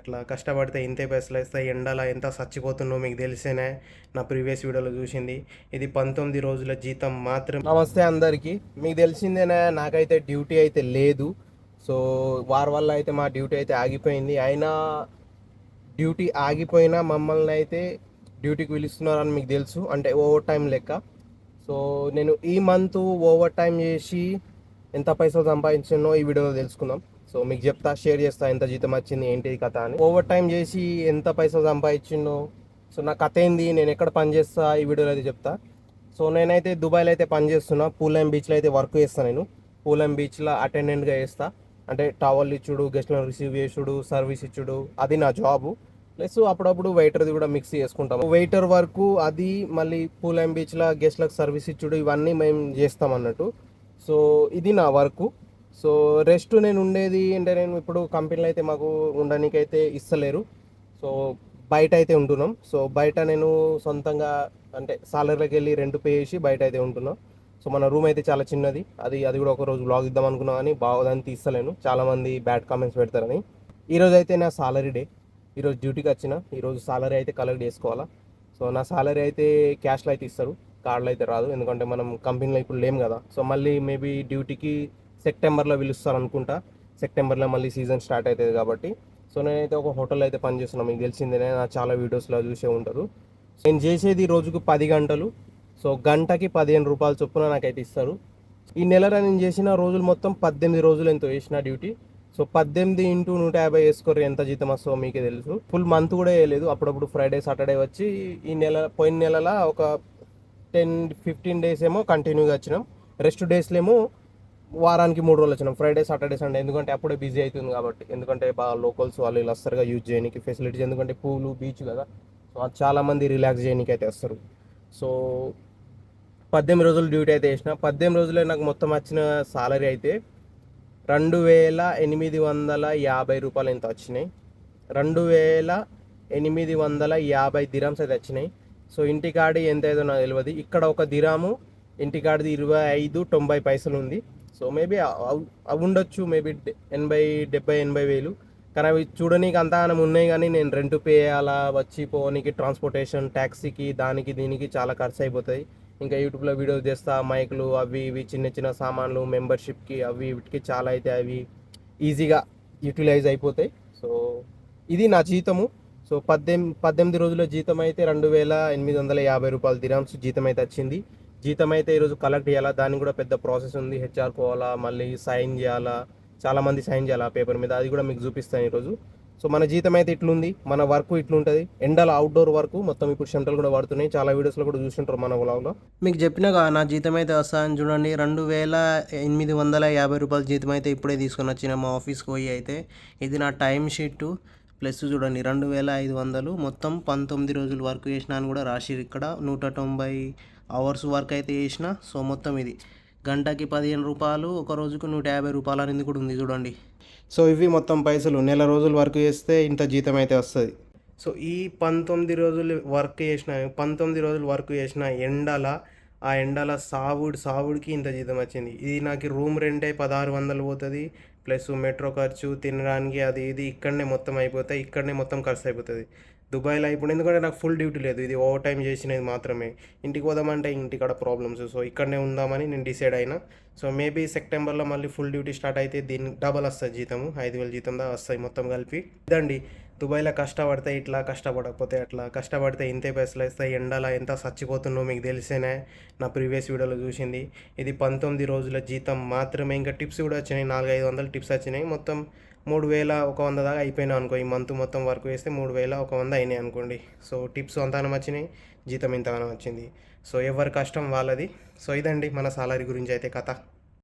అట్లా కష్టపడితే ఇంతే పైసలొస్తాయి. ఎండల ఎంత సచ్చిపోతున్నో మీకు తెలిసేనే నా ప్రీవియస్ వీడియోలో చూసింది. ఇది 19 రోజుల జీతం మాత్రం. నమస్తే అందరికీ. మీకు తెలిసిందేనా, నాకైతే డ్యూటీ అయితే లేదు. సో వారి వల్ల అయితే మా డ్యూటీ అయితే ఆగిపోయింది. అయినా డ్యూటీ ఆగిపోయినా మమ్మల్ని అయితే డ్యూటీకి పిలుస్తున్నారని మీకు తెలుసు, అంటే ఓవర్ టైం లెక్క. సో నేను ఈ మంత్ ఓవర్ టైం చేసి ఎంత పైసలు సంపాదించానో ఈ వీడియోలో తెలుసుకుందాం. సో మీకు చెప్తా, షేర్ చేస్తా ఎంత జీతం వచ్చింది ఏంటి కథ అని. ఓవర్ టైం చేసి ఎంత పైసలు సంపాదించిందో, సో నా కథ ఏంది, నేను ఎక్కడ పని చేస్తా ఈ వీడియోలో అయితే చెప్తా. సో నేనైతే దుబాయ్లో అయితే పని చేస్తున్నా. పూలెం బీచ్లో అయితే వర్క్ చేస్తాను. నేను పూలెం బీచ్లో అటెండెంట్గా చేస్తా. అంటే టవల్ ఇచ్చుడు, గెస్ట్లను రిసీవ్ చేసుడు, సర్వీస్ ఇచ్చుడు, అది నా జాబు. ప్లస్ అప్పుడప్పుడు వెయిటర్ది కూడా మిక్స్ చేసుకుంటాం. వెయిటర్ వరకు అది, మళ్ళీ పూలెం బీచ్లో గెస్ట్లకు సర్వీస్ ఇచ్చుడు, ఇవన్నీ మేము చేస్తాం అన్నట్టు. సో ఇది నా వర్క్. సో రెస్ట్ నేను ఉండేది అంటే, నేను ఇప్పుడు కంపెనీలో అయితే మాకు ఉండడానికైతే ఇస్తలేరు. సో బయట అయితే ఉంటున్నాం. సో బయట నేను సొంతంగా అంటే సాలరీలోకి వెళ్ళి రెంట్ పే చేసి బయట అయితే ఉంటున్నాం. సో మన రూమ్ అయితే చాలా చిన్నది. అది కూడా ఒక రోజు బ్లాగ్ ఇద్దాం అనుకున్నా కానీ బాగోదని తీస్తలేను, చాలామంది బ్యాడ్ కామెంట్స్ పెడతారని. ఈరోజు అయితే నా సాలరీ డే. ఈరోజు డ్యూటీకి వచ్చిన, ఈరోజు సాలరీ అయితే కలెక్ట్ చేసుకోవాలా. సో నా సాలరీ అయితే క్యాష్లో అయితే ఇస్తారు, కార్డులో అయితే రాదు, ఎందుకంటే మనం కంపెనీలో ఇప్పుడు లేం కదా. సో మళ్ళీ మేబీ డ్యూటీకి సెప్టెంబర్లో పిలుస్తారు అనుకుంటా. సెప్టెంబర్లో మళ్ళీ సీజన్ స్టార్ట్ అవుతుంది కాబట్టి. సో నేనైతే ఒక హోటల్లో అయితే పనిచేస్తున్నాను, మీకు తెలిసిందే, నా చాలా వీడియోస్లో చూసే ఉంటారు. నేను చేసేది రోజుకు 10 గంటలు. సో గంటకి 15 రూపాయలు చొప్పున నాకైతే ఇస్తారు. ఈ నెలలో నేను చేసిన రోజులు మొత్తం 18 రోజులు ఎంతో చేసిన డ్యూటీ. సో 18 ఇంటూ 150 వేసుకోరు, ఎంత జీతం వస్తుందో మీకే తెలుసు. ఫుల్ మంత్ కూడా వేయలేదు, అప్పుడప్పుడు ఫ్రైడే సాటర్డే వచ్చి. ఈ పోయిన నెలలో ఒక 10-15 డేస్ ఏమో కంటిన్యూగా వచ్చినాం. రెస్ట్ డేస్లో ఏమో వారానికి 3 రోజులు వచ్చినాం, ఫ్రైడే సాటర్డే సండే. ఎందుకంటే అప్పుడే బిజీ అవుతుంది కాబట్టి, ఎందుకంటే బాగా లోకల్స్ వాళ్ళు ఇలా వస్తారుగా యూజ్ చేయడానికి ఫెసిలిటీస్, ఎందుకంటే పూలు బీచ్ కదా. సో చాలామంది రిలాక్స్ చేయడానికి అయితే వస్తారు. సో 18 రోజులు డ్యూటీ అయితే చేసిన. 18 రోజులే నాకు మొత్తం వచ్చిన సాలరీ అయితే 2850 రూపాయలు ఎంత వచ్చినాయి. 2850 దిరామ్స్ అయితే వచ్చినాయి. సో ఇంటికాడి ఎంత ఏదో నాకు తెలియదు. ఇక్కడ ఒక దిరాము ఇంటికాడిది 25.90 పైసలు ఉంది. సో మేబీ అవి ఉండొచ్చు, మేబీ 70-80 వేలు. కానీ అవి చూడనీకి అంతా ఉన్నాయి, కానీ నేను రెంట్ పే చేయాలా, వచ్చి పోనీకి ట్రాన్స్పోర్టేషన్, ట్యాక్సీకి, దానికి దీనికి చాలా ఖర్చు అయిపోతాయి. ఇంకా యూట్యూబ్లో వీడియోస్ చేస్తా, మైకులు అవి ఇవి చిన్న చిన్న సామాన్లు, మెంబర్షిప్కి అవి వీటికి చాలా అయితే అవి ఈజీగా యూటిలైజ్ అయిపోతాయి. సో ఇది నా జీతము. సో 18 రోజుల జీతం అయితే 2850 రూపాయలు దిరామ్స్ జీతం అయితే వచ్చింది. జీతం అయితే ఈరోజు కలెక్ట్ చేయాలా, దానికి కూడా పెద్ద ప్రాసెస్ ఉంది. హెచ్ఆర్ పోవాలా, మళ్ళీ సైన్ చేయాలా, చాలామంది సైన్ చేయాలా పేపర్ మీద, అది కూడా మీకు చూపిస్తాను ఈరోజు. సో మన జీతం అయితే ఇట్లుంది, మన వర్క్ ఇట్లుంటుంది. ఎండల అవుట్డోర్ వర్క్ మొత్తం. ఇప్పుడు చెమటలు కూడా పడుతున్నాయి, చాలా వీడియోస్లో కూడా చూస్తుంటారు మన వ్లాగ్లో. మీకు చెప్పినగా నా జీతం అయితే వస్తాను చూడండి. 2850 రూపాయల జీతం అయితే ఇప్పుడే తీసుకొని వచ్చిన మా ఆఫీస్కి పోయి అయితే. ఇది నా టైం షీట్ ప్లస్ చూడండి 2500 మొత్తం 19 రోజులు వర్క్ చేసిన అని కూడా రాసిరు ఇక్కడ. 190 అవర్స్ వర్క్ అయితే చేసిన. సో మొత్తం ఇది గంటకి 15 రూపాయలు, ఒక రోజుకు 150 రూపాయలు అనేది కూడా ఉంది చూడండి. సో ఇవి మొత్తం పైసలు. నెల రోజులు వర్క్ చేస్తే ఇంత జీతం అయితే వస్తుంది. సో ఈ 19 రోజులు వర్క్ చేసిన ఆ ఎండల సావుడికి ఇంత జీతం వచ్చింది. ఇది నాకు రూమ్ రెంటే 1600 పోతుంది, ప్లస్ మెట్రో ఖర్చు, తినడానికి అది ఇది ఇక్కడనే మొత్తం అయిపోతాయి. ఇక్కడనే మొత్తం ఖర్చు అయిపోతుంది దుబాయ్లో ఇప్పుడు. ఎందుకంటే నాకు ఫుల్ డ్యూటీ లేదు, ఇది ఓవర్ టైం చేసినది మాత్రమే. ఇంటికి పోదామంటే ఇంటికాడ ప్రాబ్లమ్స్. సో ఇక్కడనే ఉందామని నేను డిసైడ్ అయినా. సో మేబీ సెప్టెంబర్లో మళ్ళీ ఫుల్ డ్యూటీ స్టార్ట్ అయితే దీనికి డబల్ వస్తుంది జీతము, 5000 జీతం దా వస్తాయి మొత్తం కలిపి. ఇదండి దుబాయ్లో కష్టపడితే ఇట్లా, కష్టపడకపోతే అట్లా. కష్టపడితే ఇంతే పైసలు వస్తాయి. ఎండల ఎంత చచ్చిపోతున్నో మీకు తెలిసేనే నా ప్రీవియస్ వీడియోలో చూసింది. ఇది 19 రోజుల జీతం మాత్రమే. ఇంకా టిప్స్ కూడా వచ్చినాయి, 400-500 టిప్స్ వచ్చినాయి. మొత్తం 3100 దాకా అయిపోయినా అనుకో. ఈ మంత్ మొత్తం వర్క్ చేస్తే 3100 అయినాయి అనుకోండి. సో టిప్స్ అంతగానం వచ్చినాయి, జీతం ఇంతగానం వచ్చింది. సో ఎవరి కష్టం వాళ్ళది. సో ఇదండి మన సాలరీ గురించి అయితే కథ.